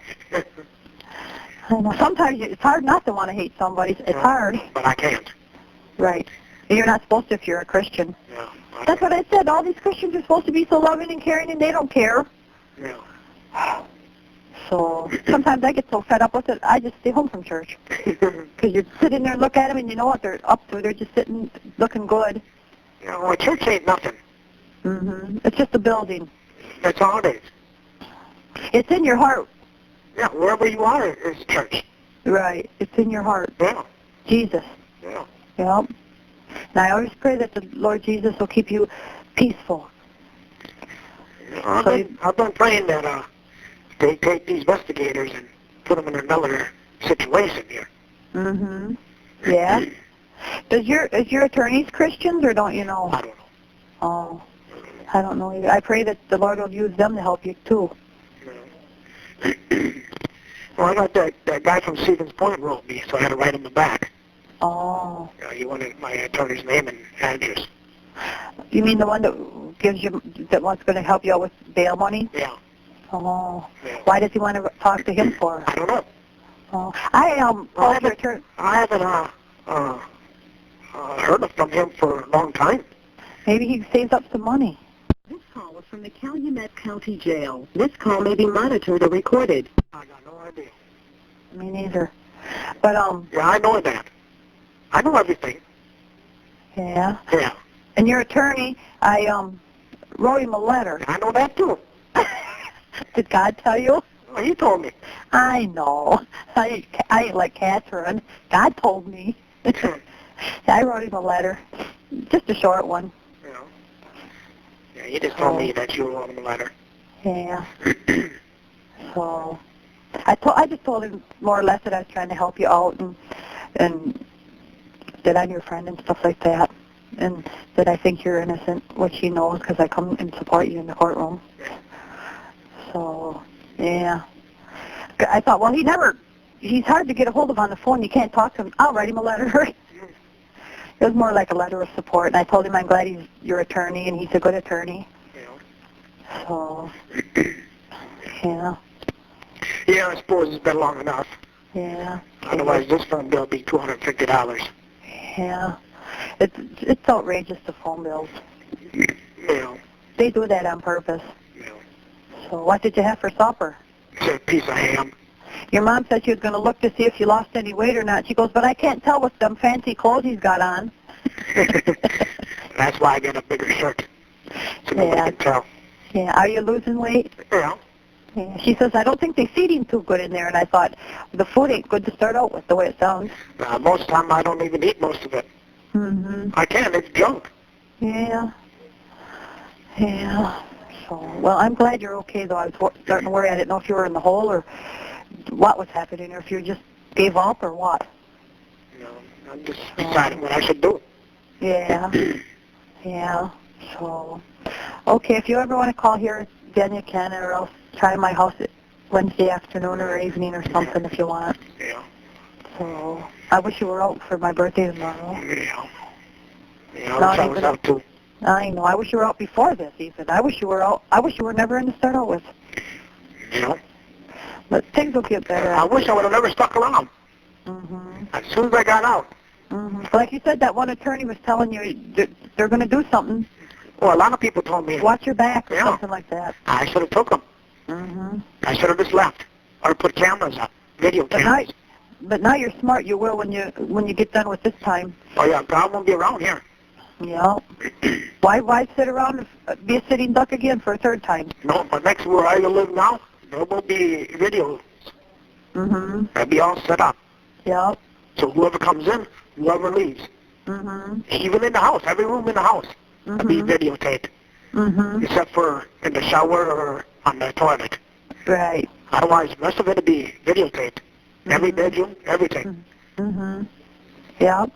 I know. Sometimes it's hard not to want to hate somebody. It's hard.
But I can't.
Right. And you're not supposed to if you're a Christian.
Yeah.
That's what I said. All these Christians are supposed to be so loving and caring, and they don't care.
Yeah.
So sometimes I get so fed up with it, I just stay home from church. Because you sit in there and look at them, and you know what they're up to. They're just sitting, looking good.
Yeah, well, church ain't nothing.
It's just a building.
That's all it is.
It's in your heart.
Yeah, wherever you are is church.
Right. It's in your heart.
Yeah.
Jesus.
Yeah.
Yep. And I always pray that the Lord Jesus will keep you peaceful.
I've been praying that they take these investigators and put them in another situation here.
Yeah. Is your attorneys Christians or don't you know?
I don't know.
Oh. I don't know either. I pray that the Lord will use them to help you too.
No. Well, I got that guy from Stevens Point wrote me, so I had to write him back.
Oh.
He wanted my attorney's name and address.
You mean the one that gives you that wants going to help you out with bail money?
Yeah.
Oh.
Yeah.
Why does he want to talk to him for?
I don't know.
Oh. I
haven't heard from him for a long time.
Maybe he saves up some money.
This call was from the Calumet County Jail. This call may be monitored or recorded.
I got no idea.
Me neither. But
Yeah, I know that. I know everything.
Yeah.
Yeah.
And your attorney, I wrote him a letter.
I know that too.
Did God tell you?
Well, he told me.
I know. I ain't like Catherine. God told me. I wrote him a letter. Just a short one.
Yeah. Yeah, he just told me that you wrote him a letter.
Yeah. So I just told him more or less that I was trying to help you out and that I'm your friend and stuff like that. And that I think you're innocent, which he knows because I come and support you in the courtroom. So, yeah. I thought, well, he's hard to get a hold of on the phone. You can't talk to him. I'll write him a letter. It was more like a letter of support. And I told him I'm glad he's your attorney, and he's a good attorney.
Yeah.
So, yeah.
Yeah, I suppose it's been long enough.
Yeah.
Otherwise, this phone bill will be $250.
Yeah. It's outrageous, the phone bills.
Yeah.
They do that on purpose.
Yeah.
So what did you have for supper?
It's a piece of ham.
Your mom said she was going to look to see if you lost any weight or not. She goes, but I can't tell with them fancy clothes he's got on.
That's why I got a bigger shirt. So nobody can tell.
Yeah. Are you losing weight?
Yeah.
Yeah. She says, I don't think they feed him too good in there. And I thought, the food ain't good to start out with, the way it sounds.
Most of the time, I don't even eat most of it. I can't. It's junk.
Yeah. Yeah. So, well, I'm glad you're okay, though. I was starting to worry. I didn't know if you were in the hole or what was happening, or if you just gave up or what.
No, I'm just deciding what I should do.
Yeah. Yeah. So, okay, if you ever want to call here, then you can, or else try my house at Wednesday afternoon or evening or something if you want.
Yeah.
So, I wish you were out for my birthday tomorrow.
Yeah. Yeah, I wish I was out too.
I know. I wish you were out before this, even. I wish you were out. I wish you were never in to start out with.
Yeah.
But things will get better.
I wish I would have never stuck around. As soon as I got out,
Like you said, that one attorney was telling you they're going to do something.
Well, a lot of people told me.
Watch your back or something like that.
I should have took them. I should have just left or put cameras up, video cameras.
But now you're smart. You will when you get done with this time.
Oh yeah, God won't be around here.
Yeah. Why sit around and be a sitting duck again for a third time?
No, but next where I live now, there will be videos. They'll be all set up.
Yeah.
So whoever comes in, whoever leaves. Even in the house, every room in the house will be videotaped. Except for in the shower or on the toilet.
Right.
Otherwise, the rest of it will be videotaped. Every bedroom, everything.
Yeah.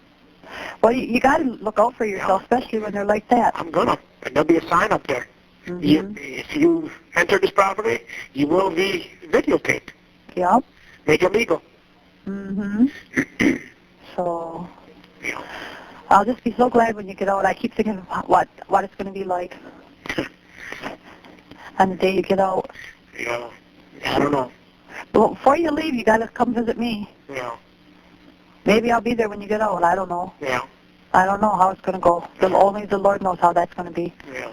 Well, you got to look out for yourself, especially when they're like that.
I'm gonna. And there'll be a sign up there. If you enter this property, you will be videotaped.
Yeah.
Make it legal.
So,
Yeah.
I'll just be so glad when you get out. I keep thinking what it's going to be like on the day you get out.
Yeah. I don't know.
Well, before you leave, you got to come visit me.
Yeah.
Maybe I'll be there when you get out. I don't know.
Yeah.
I don't know how it's going to go. Only the Lord knows how that's going to be.
Yeah.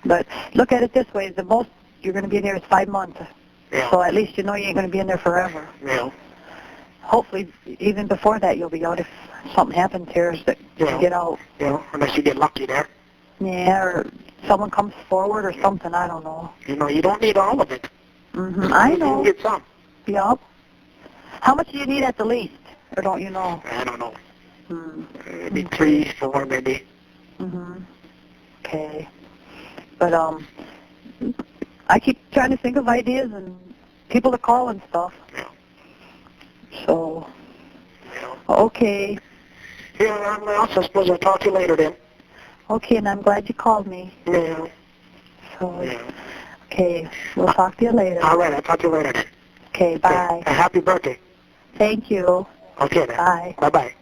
But look at it this way. The most you're going to be in there is 5 months.
Yeah.
So at least you know you ain't going to be in there forever.
Yeah.
Hopefully, even before that, you'll be out if something happens here that you get out.
Yeah, unless you get lucky there.
Yeah, or someone comes forward or something. I don't know.
You know, you don't need all of it.
I know.
You can get some.
Yep. How much do you need at the least? Or don't you know?
I don't know. Maybe 3, 4, maybe.
Okay. But, I keep trying to think of ideas and people to call and stuff.
Yeah.
So,
Yeah.
okay.
Yeah, I suppose I'll talk to you later then.
Okay, and I'm glad you called me.
Yeah.
So,
Yeah.
okay, we'll talk to you later.
All right, I'll talk to you later then.
Okay, bye.
Happy birthday.
Thank you.
Okay then.
Bye.
Bye-bye.